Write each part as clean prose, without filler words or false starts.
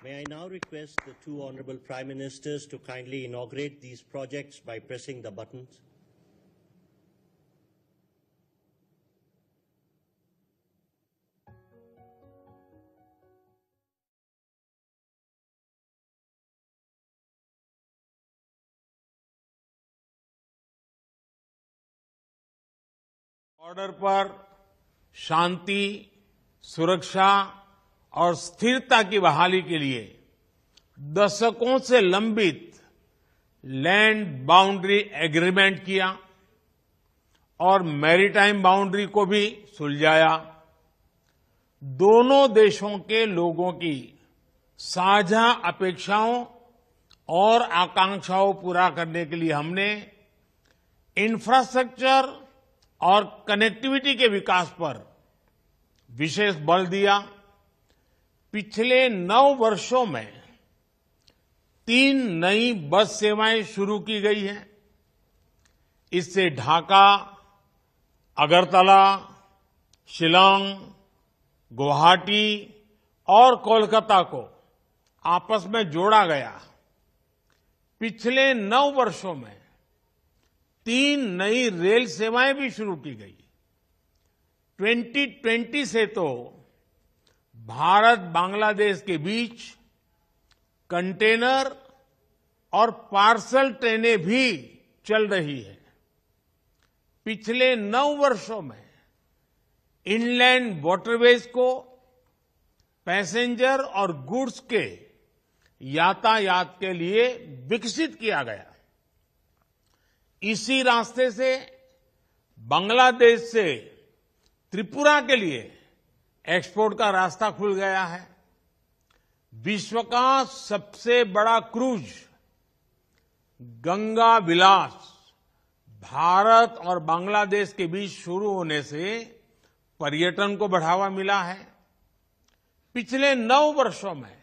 May I now request the two Honorable Prime Ministers to kindly inaugurate these projects by pressing the buttons. Border पर शांति, सुरक्षा और स्थिरता की बहाली के लिए दशकों से लंबित लैंड बाउंड्री एग्रीमेंट किया और मैरीटाइम बाउंड्री को भी सुलझाया। दोनों देशों के लोगों की साझा अपेक्षाओं और आकांक्षाओं पूरा करने के लिए हमने इंफ्रास्ट्रक्चर और कनेक्टिविटी के विकास पर विशेष बल दिया। पिछले 9 वर्षों में 3 नई बस सेवाएं शुरू की गई हैं। इससे ढाका, अगरतला, शिलांग, गुवाहाटी और कोलकाता को आपस में जोड़ा गया। पिछले 9 वर्षों में 3 नई रेल सेवाएं भी शुरू की गई। 2020 से तो भारत बांग्लादेश के बीच कंटेनर और पार्सल ट्रेनें भी चल रही है। पिछले 9 वर्षों में इनलैंड वाटरवेज को पैसेंजर और गुड्स के यातायात के लिए विकसित किया गया। इसी रास्ते से बांग्लादेश से त्रिपुरा के लिए एक्सपोर्ट का रास्ता खुल गया है। विश्व का सबसे बड़ा क्रूज गंगा विलास भारत और बांग्लादेश के बीच शुरू होने से पर्यटन को बढ़ावा मिला है। पिछले 9 वर्षों में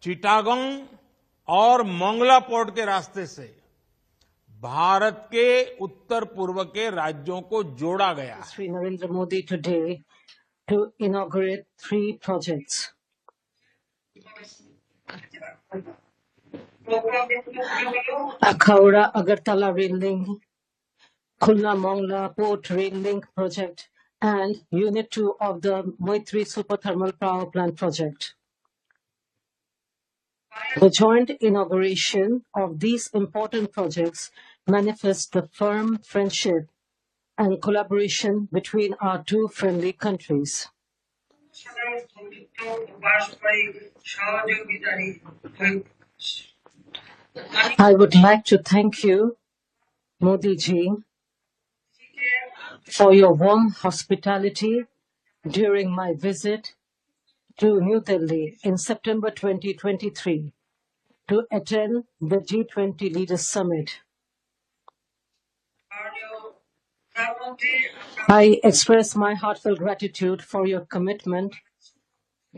चिटागोंग और मोंगला पोर्ट के रास्ते से भारत के उत्तर पूर्व के राज्यों को जोड़ा गया। Sri Narendra Modi today to inaugurate 3 projects. Akhaura Agartala Rail Link, Khulna Mongla Port Rail Link project, and Unit 2 of the Moitri Super Thermal Power Plant project. The joint inauguration of these important projects manifests the firm friendship and collaboration between our two friendly countries. I would like to thank you, Modi ji, for your warm hospitality during my visit to New Delhi in September 2023 to attend the G20 Leaders Summit. I express my heartfelt gratitude for your commitment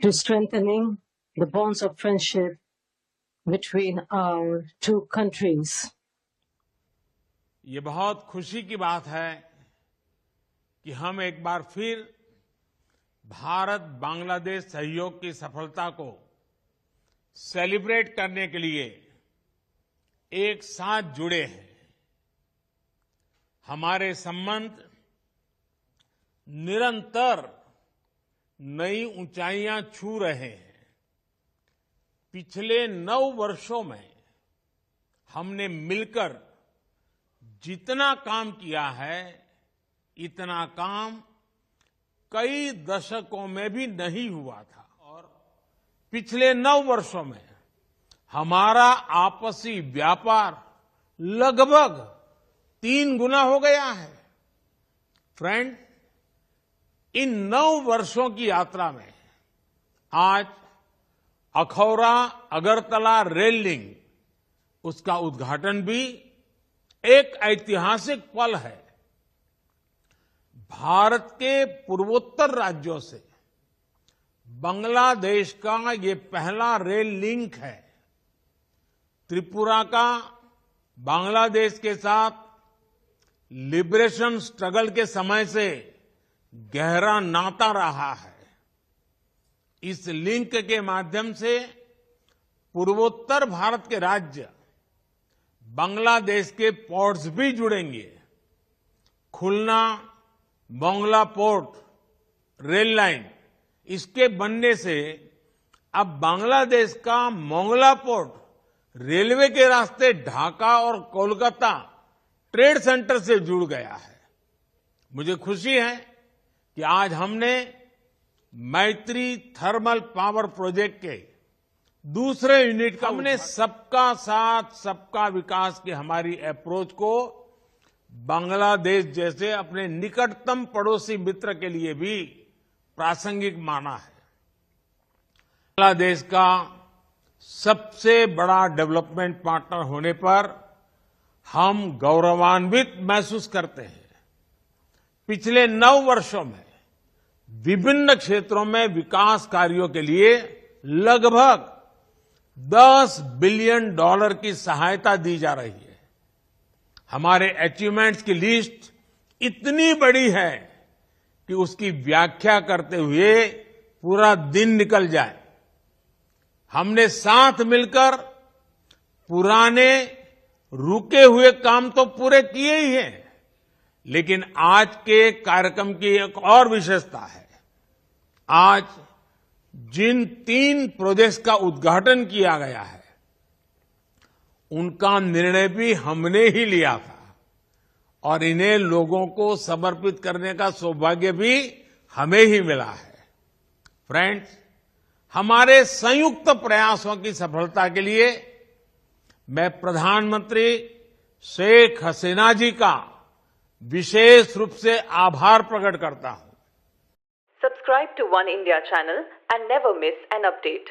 to strengthening the bonds of friendship between our two countries. ये बहुत खुशी की बात है कि हम एक बार फिर भारत बांग्लादेश सहयोग की सफलता को सेलिब्रेट करने के लिए एक साथ जुड़े हैं। हमारे संबंध निरंतर नई ऊंचाइयां छू रहे हैं। पिछले 9 वर्षों में हमने मिलकर जितना काम किया है, इतना काम कई दशकों में भी नहीं हुआ था। और पिछले 9 वर्षों में हमारा आपसी व्यापार लगभग 3 गुना हो गया है। फ्रेंड, इन 9 वर्षों की यात्रा में आज अखौरा अगरतला रेल लिंक, उसका उद्घाटन भी एक ऐतिहासिक पल है। भारत के पूर्वोत्तर राज्यों से बांग्लादेश का ये पहला रेल लिंक है। त्रिपुरा का बांग्लादेश के साथ लिबरेशन स्ट्रगल के समय से गहरा नाता रहा है। इस लिंक के माध्यम से पूर्वोत्तर भारत के राज्य बांग्लादेश के पोर्ट्स भी जुड़ेंगे। खुलना मोंगला पोर्ट रेल लाइन, इसके बनने से अब बांग्लादेश का मोंगला पोर्ट रेलवे के रास्ते ढाका और कोलकाता ट्रेड सेंटर से जुड़ गया है। मुझे खुशी है कि आज हमने मैत्री थर्मल पावर प्रोजेक्ट के दूसरे यूनिट का हमने सबका साथ सबका विकास की हमारी अप्रोच को बांग्लादेश जैसे अपने निकटतम पड़ोसी मित्र के लिए भी प्रासंगिक माना है। बांग्लादेश का सबसे बड़ा डेवलपमेंट पार्टनर होने पर हम गौरवान्वित महसूस करते हैं। पिछले 9 वर्षों में विभिन्न क्षेत्रों में विकास कार्यों के लिए लगभग $10 बिलियन की सहायता दी जा रही है। हमारे अचीवमेंट्स की लिस्ट इतनी बड़ी है कि उसकी व्याख्या करते हुए पूरा दिन निकल जाए। हमने साथ मिलकर पुराने रुके हुए काम तो पूरे किए ही हैं, लेकिन आज के कार्यक्रम की एक और विशेषता है। आज जिन 3 प्रोजेक्ट्स का उद्घाटन किया गया है, उनका निर्णय भी हमने ही लिया था और इन्हें लोगों को समर्पित करने का सौभाग्य भी हमें ही मिला है। फ्रेंड्स, हमारे संयुक्त प्रयासों की सफलता के लिए मैं प्रधानमंत्री शेख हसीना जी का विशेष रूप से आभार प्रकट करता हूं। Subscribe to One India channel and never miss an update.